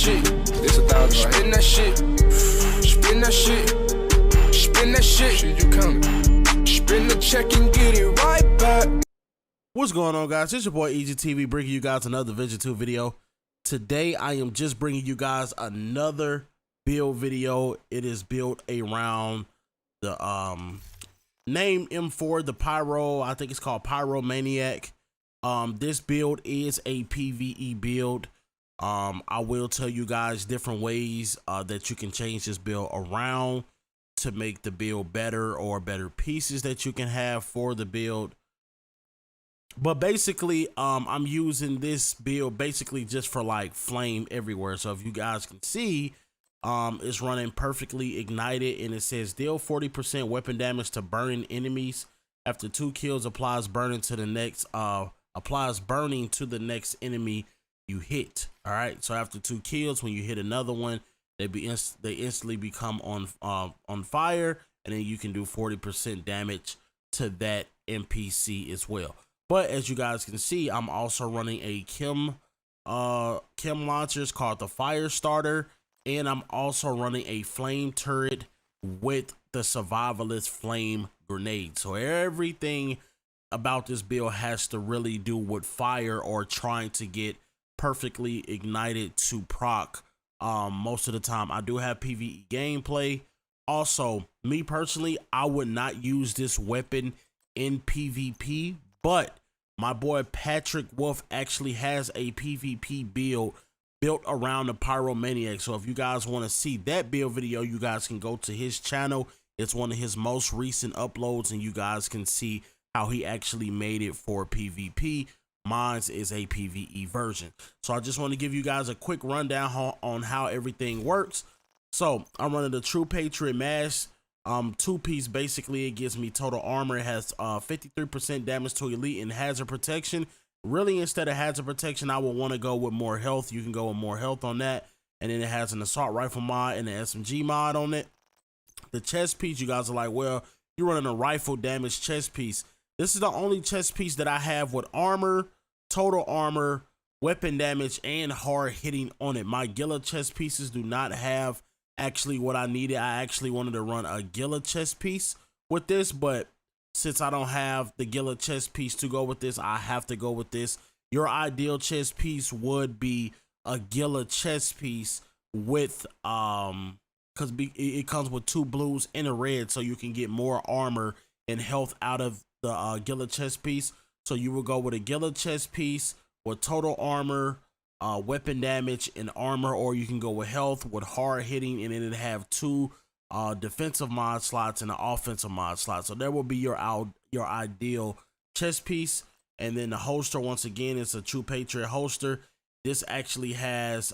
shit. This 1,000. Spin that shit. Spin that shit. Spin that shit. Shit, you coming? Spin the check and get it right back. What's going on, guys? It's your boy Eazyy TV bringing you guys another Vision 2 video. Today I am just bringing you guys another build video. It is built around the name M4, the Pyro. I think it's called PYROMANIAC. This build is a PVE build. I will tell you guys different ways that you can change this build around to make the build better, or better pieces that you can have for the build. But basically, I'm using this build basically just for like flame everywhere. So if you guys can see, it's running perfectly ignited, and it says deal 40% weapon damage to burning enemies. After 2 kills, applies burning to the next enemy you hit. All right. So after 2 kills, when you hit another one, they instantly become on fire, and then you can do 40% damage to that NPC as well. But as you guys can see, I'm also running a chem launchers called the Fire Starter, and I'm also running a flame turret with the survivalist flame grenade. So everything about this build has to really do with fire, or trying to get perfectly ignited to proc. Most of the time I do have PVE gameplay. Also, me personally, I would not use this weapon in PvP, but my boy Patrick Wolf actually has a PvP build built around the PYROMANIAC. So if you guys want to see that build video, you guys can go to his channel. It's one of his most recent uploads, and you guys can see how he actually made it for PvP. Mine's is a PVE version. So I just want to give you guys a quick rundown on how everything works. So I'm running the True Patriot Mask. 2-piece. Basically, it gives me total armor. It has 53% damage to elite and hazard protection. Really, instead of hazard protection, I would want to go with more health. You can go with more health on that. And then it has an assault rifle mod and an SMG mod on it. The chest piece, you guys are like, well, you're running a rifle damage chest piece. This is the only chest piece that I have with armor, total armor, weapon damage, and hard hitting on it. My Gila chest pieces do not have actually what I needed. I actually wanted to run a Gila chest piece with this, but since I don't have the Gila chest piece to go with this, I have to go with this. Your ideal chest piece would be a Gila chest piece with because it comes with 2 blues and a red, so you can get more armor and health out of the Gila chest piece. So you will go with a Gila chest piece with total armor, weapon damage, and armor, or you can go with health with hard hitting, and then it have 2 defensive mod slots and an offensive mod slot. So there will be your ideal chest piece. And then the holster, once again, it's a True Patriot holster. This actually has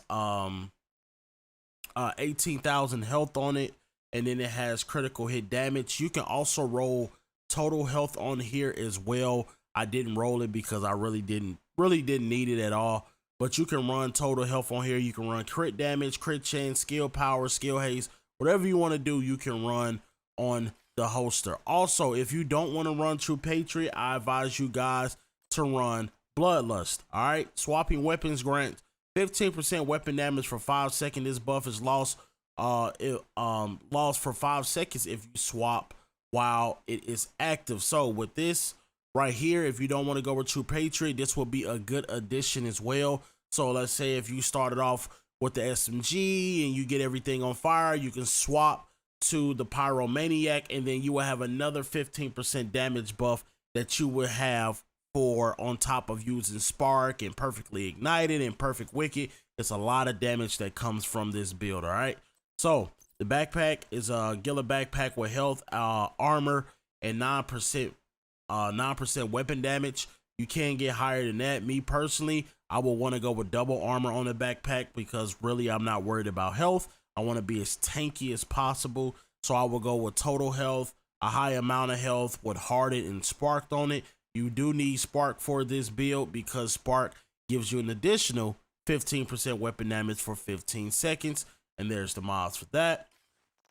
18,000 health on it, and then it has critical hit damage. You can also roll total health on here as well. I didn't roll it because I really didn't need it at all. But you can run total health on here. You can run crit damage, crit chance, skill power, skill haste, whatever you want to do, you can run on the holster. Also, if you don't want to run True Patriot, I advise you guys to run Bloodlust. All right, swapping weapons grants 15% weapon damage for 5 seconds. This buff is lost for 5 seconds if you swap while it is active. So with this right here, if you don't want to go with True Patriot, this will be a good addition as well. So let's say if you started off with the SMG and you get everything on fire, you can swap to the PYROMANIAC, and then you will have another 15% damage buff that you will have for on top of using Spark and Perfectly Ignited and Perfect Wicked. It's a lot of damage that comes from this build. All right. So the backpack is a Gila backpack with health, armor, and 9% weapon damage. You can get higher than that. Me personally, I will want to go with double armor on the backpack because really I'm not worried about health. I want to be as tanky as possible. So I will go with total health, a high amount of health with hardened and sparked on it. You do need spark for this build because spark gives you an additional 15% weapon damage for 15 seconds. And there's the mods for that.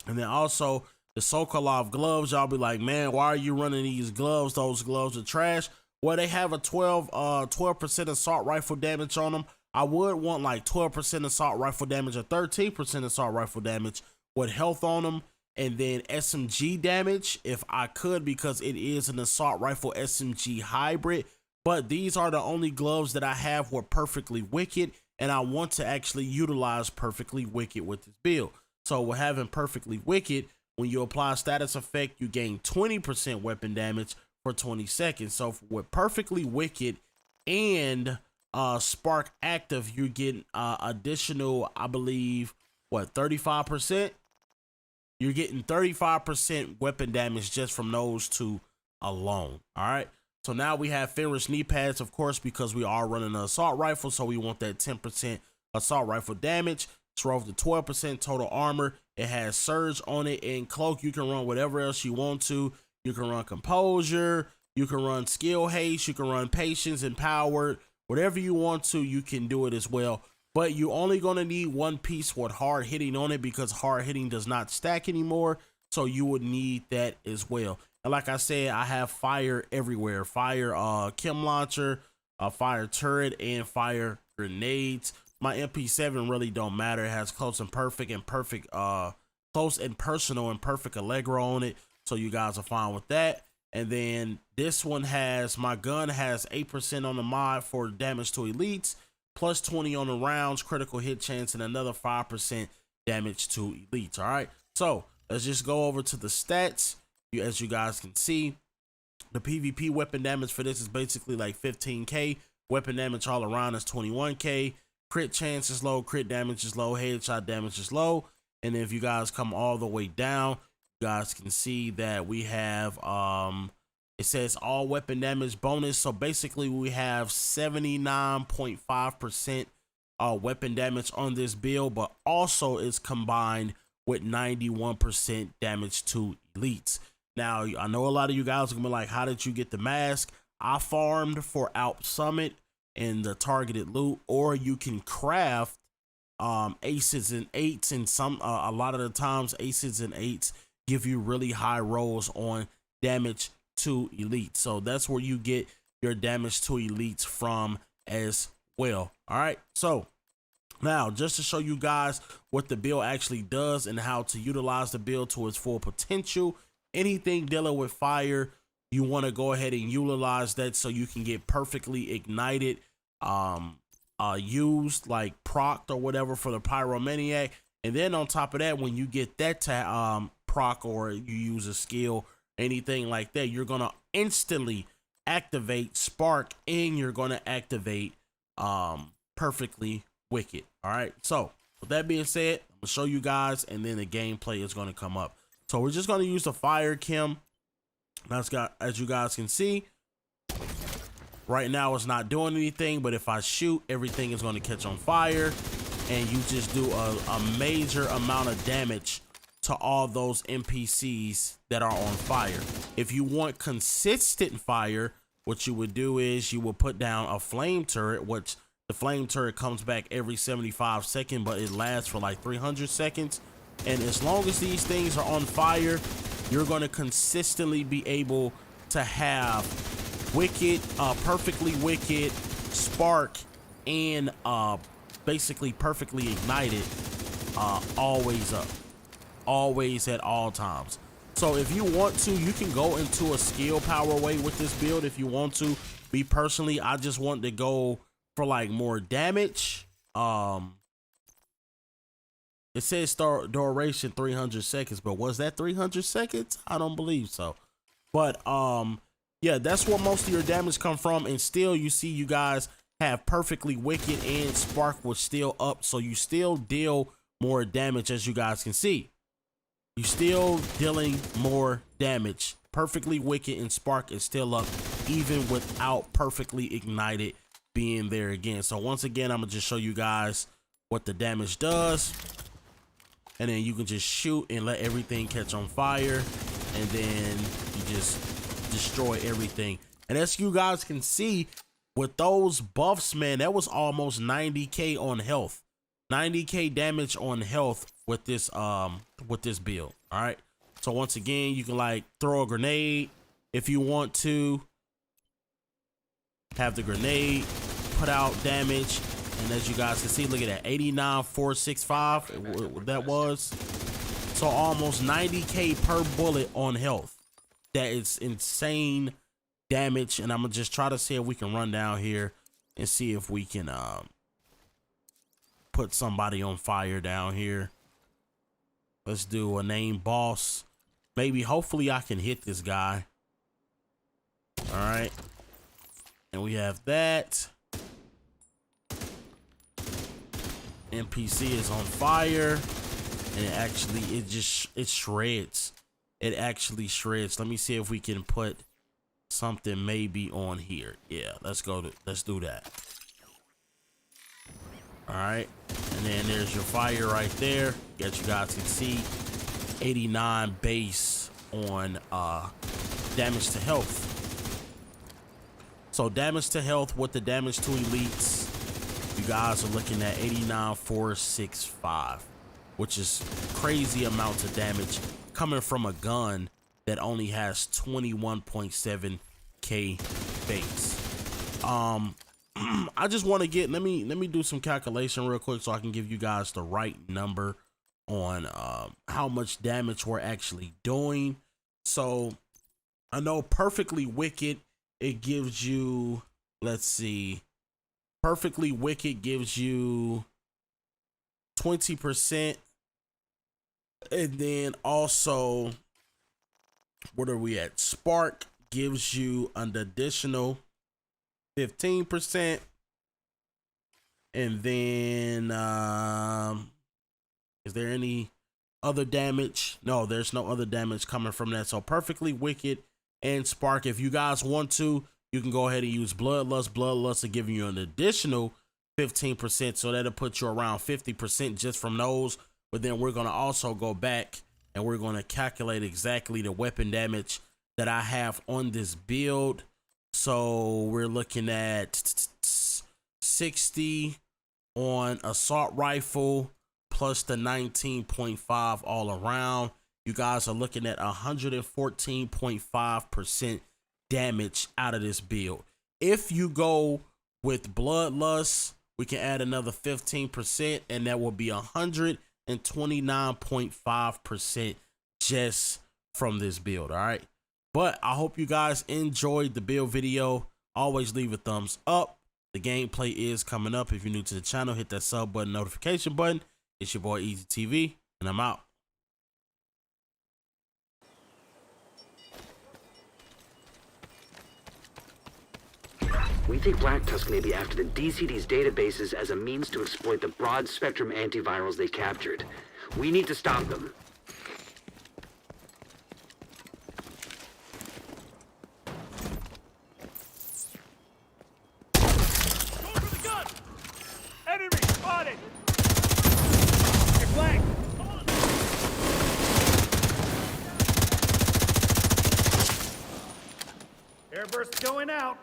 And then also the Sokolov gloves. Y'all be like, man, why are you running these gloves? Those gloves are trash. Well, they have a 12% assault rifle damage on them. I would want like 12% assault rifle damage or 13% assault rifle damage with health on them, and then SMG damage if I could, because it is an assault rifle SMG hybrid. But these are the only gloves that I have with Perfectly Wicked, and I want to actually utilize Perfectly Wicked with this build. So we're having Perfectly Wicked. When you apply status effect, you gain 20% weapon damage for 20 seconds. So with Perfectly Wicked and Spark active, you're getting additional, I believe, what, 35%? You're getting 35% weapon damage just from those two alone. All right. So now we have Fenris knee pads, of course, because we are running an assault rifle. So we want that 10% assault rifle damage. It's rolled to 12% total armor. It has surge on it, and cloak. You can run whatever else you want to. You can run composure. You can run skill haste. You can run patience, empowered. Whatever you want to, you can do it as well. But you're only going to need one piece with hard hitting on it, because hard hitting does not stack anymore. So you would need that as well. And like I said, I have fire everywhere. Fire chem launcher, fire turret, and fire grenades. My MP7 really don't matter. It has close and perfect and perfect, close and personal and perfect Allegro on it. So you guys are fine with that. And then this one has, my gun has 8% on the mod for damage to elites, plus 20 on the rounds, critical hit chance, and another 5% damage to elites. All right. So let's just go over to the stats. As you guys can see, the PvP weapon damage for this is basically like 15k. Weapon damage all around is 21k. Crit chance is low, crit damage is low, headshot damage is low. And if you guys come all the way down, you guys can see that we have it says all weapon damage bonus. So basically we have 79.5% weapon damage on this build, but also it's combined with 91% damage to elites. Now, I know a lot of you guys are gonna be like, how did you get the mask? I farmed for Alp Summit and the targeted loot, or you can craft aces and eights, and some a lot of the times aces and eights give you really high rolls on damage to elites. So that's where you get your damage to elites from as well. All right, so now just to show you guys what the build actually does and how to utilize the build to its full potential, anything dealing with fire, you want to go ahead and utilize that so you can get perfectly ignited used, like procced or whatever, for the Pyromaniac. And then on top of that, when you get that to proc, or you use a skill, anything like that, you're gonna instantly activate Spark, and you're gonna activate Perfectly Wicked. All right, so with that being said, I'm gonna show you guys, and then the gameplay is gonna come up. So we're just gonna use the fire chem. That's got, as you guys can see, right now it's not doing anything, but if I shoot, everything is gonna catch on fire, and you just do a major amount of damage to all those NPCs that are on fire. If you want consistent fire, what you would do is you would put down a flame turret, which the flame turret comes back every 75 seconds, but it lasts for like 300 seconds. And as long as these things are on fire, you're going to consistently be able to have Wicked, Perfectly Wicked, Spark, and basically Perfectly Ignited always up, always at all times. So if you want to, you can go into a skill power way with this build if you want to. Me personally, I just want to go for like more damage. It says start duration 300 seconds, but was that 300 seconds? I don't believe so. But yeah, that's where most of your damage come from. And still, you see, you guys have Perfectly Wicked and Spark was still up, so you still deal more damage. As you guys can see, you still dealing more damage. Perfectly Wicked and Spark is still up, even without Perfectly Ignited being there again. So once again, I'm gonna just show you guys what the damage does, and then you can just shoot and let everything catch on fire, and then you just destroy everything. And as you guys can see, with those buffs, man, that was almost 90k on health, 90k damage on health with this build. All right, so once again, you can like throw a grenade if you want to, have the grenade put out damage, And as you guys can see, look at that, 89,465, that was. So almost 90K per bullet on health. That is insane damage. And I'm gonna just try to see if we can run down here and see if we can put somebody on fire down here. Let's do a name boss. Maybe, hopefully I can hit this guy. All right. And we have that. NPC is on fire. And it actually, it shreds. It actually shreds. Let me see if we can put something maybe on here. Yeah, let's do that. All right. And then there's your fire right there. As you guys can see, 89 base on damage to health. So damage to health with the damage to elites, you guys are looking at 89,465, which is crazy amounts of damage coming from a gun that only has 21.7K base. I just want to get, let me do some calculation real quick so I can give you guys the right number on how much damage we're actually doing. So I know Perfectly Wicked, it gives you, let's see, Perfectly Wicked gives you 20%. And then also, what are we at? Spark gives you an additional 15%. And then is there any other damage? No, there's no other damage coming from that. So Perfectly Wicked and Spark, if you guys want to, you can go ahead and use Bloodlust. Bloodlust will give you an additional 15%, so that'll put you around 50% just from those. But then we're going to also go back and we're going to calculate exactly the weapon damage that I have on this build. So we're looking at 60 on assault rifle plus the 19.5 all around. You guys are looking at 114.5% damage out of this build. If you go with Bloodlust, we can add another 15%, and that will be 129.5% just from this build. All right. But I hope you guys enjoyed the build video. Always leave a thumbs up. The gameplay is coming up. If you're new to the channel, hit that sub button, notification button. It's your boy Eazyy TV, and I'm out. We think Black Tusk may be after the DCD's databases as a means to exploit the broad-spectrum antivirals they captured. We need to stop them. Go for the gun! Enemy spotted! You're flanked! Airburst going out.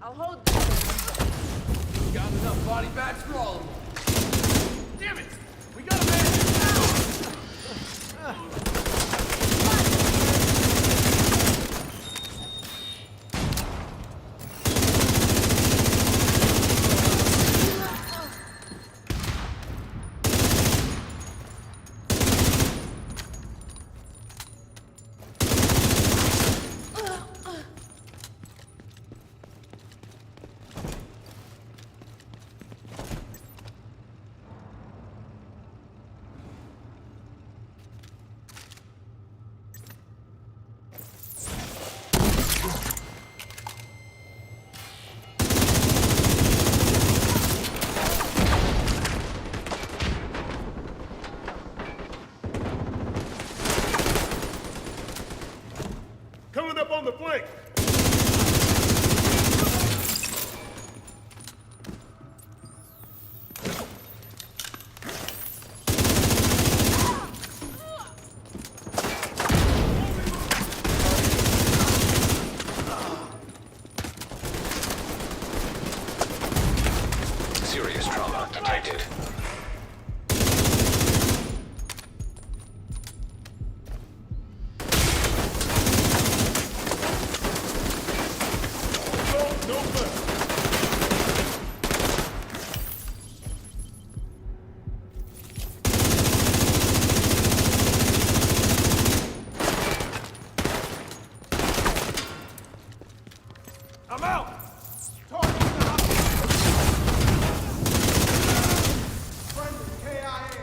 I'll hold. Got enough body bags for all of them. Damn it! We got a man! Coming up on the flank. Serious trauma detected. No left. I'm out. Target the hospital. Friendly KIA.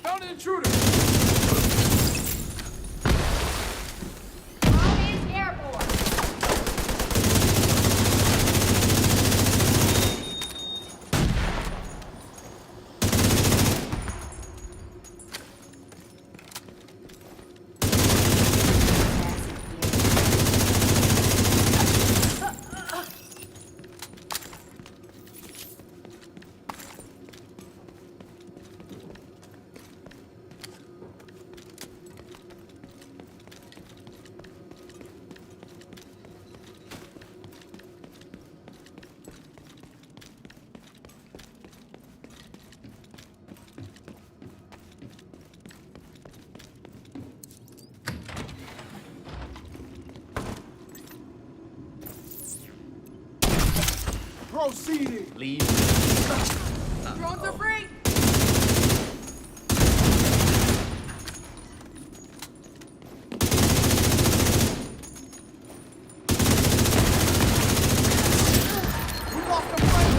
Found an intruder! Bomb is airborne. Proceeding. Leave. Drones are free. We lost the fight.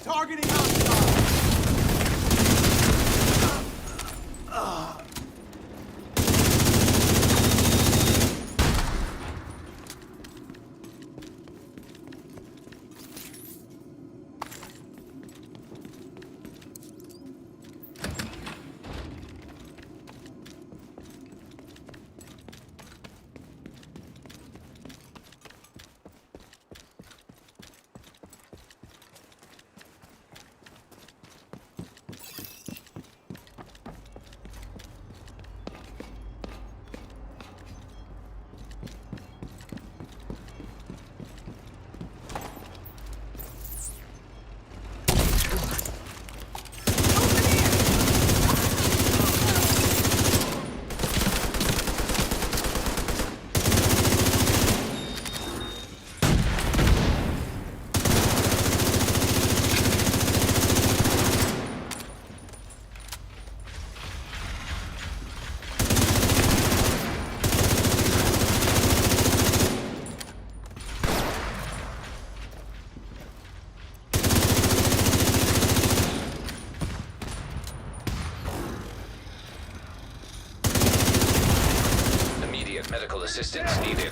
Targeting outside. Medical assistance needed.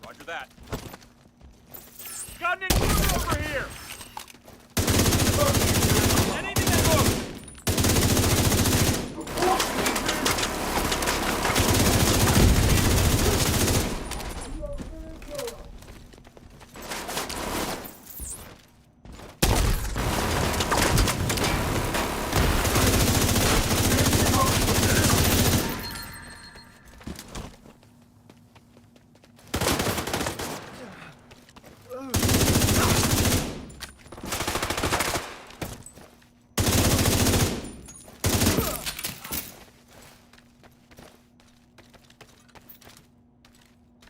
Roger that. Got an intruder over here! Anything that moves!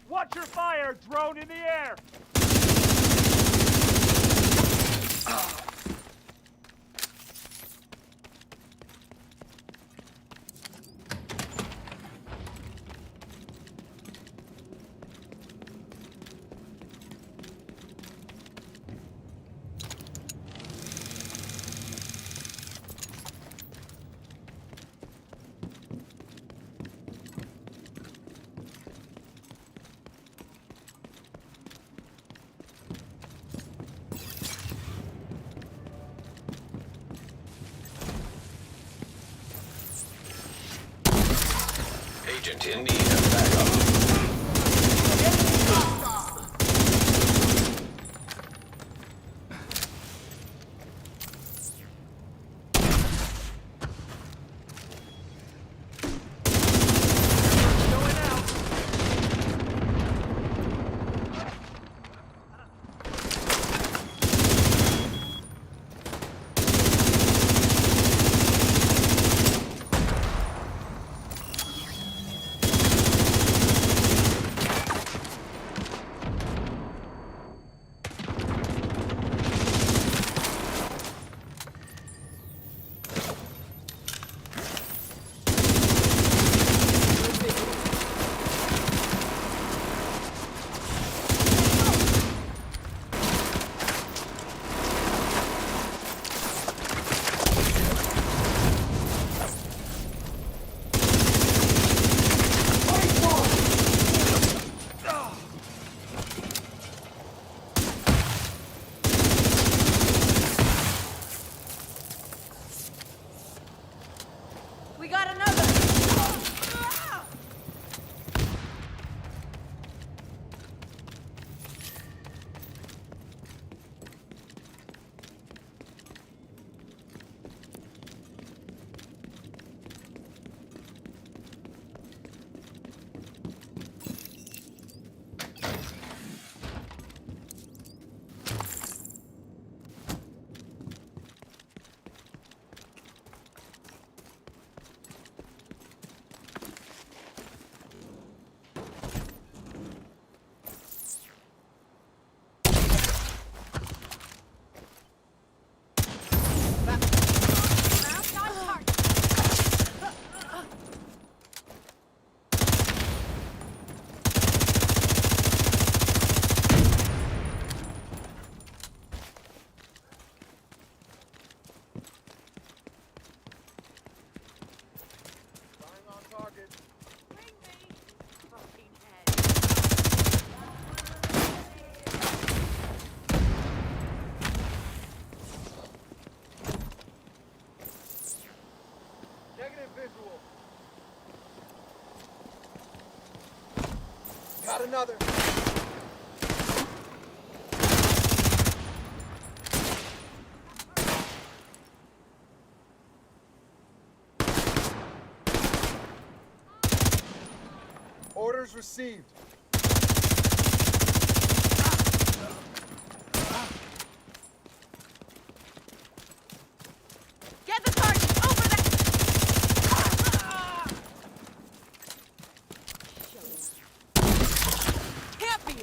Watch your fire! Drone in the air! Agent in need of backup. Got another. Orders received. Get the target! Over there! Can't be!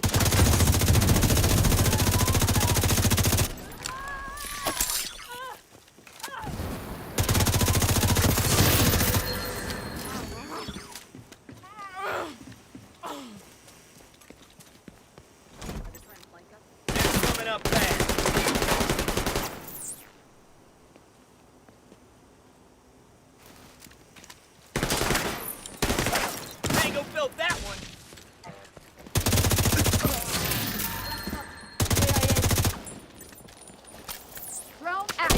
Coming up fast. Tango built that one. Drone out!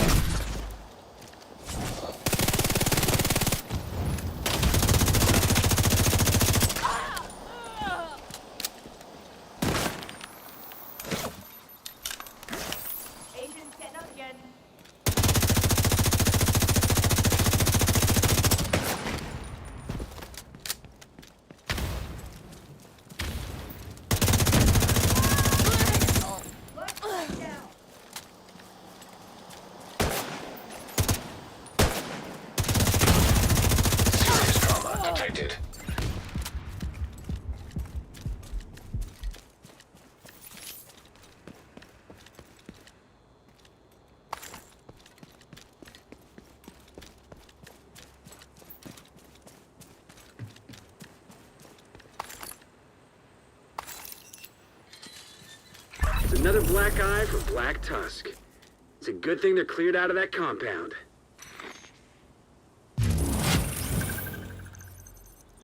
Agent's getting up again. Let's go down. Serious trauma detected. It's another black eye for Black Tusk. It's a good thing they're cleared out of that compound.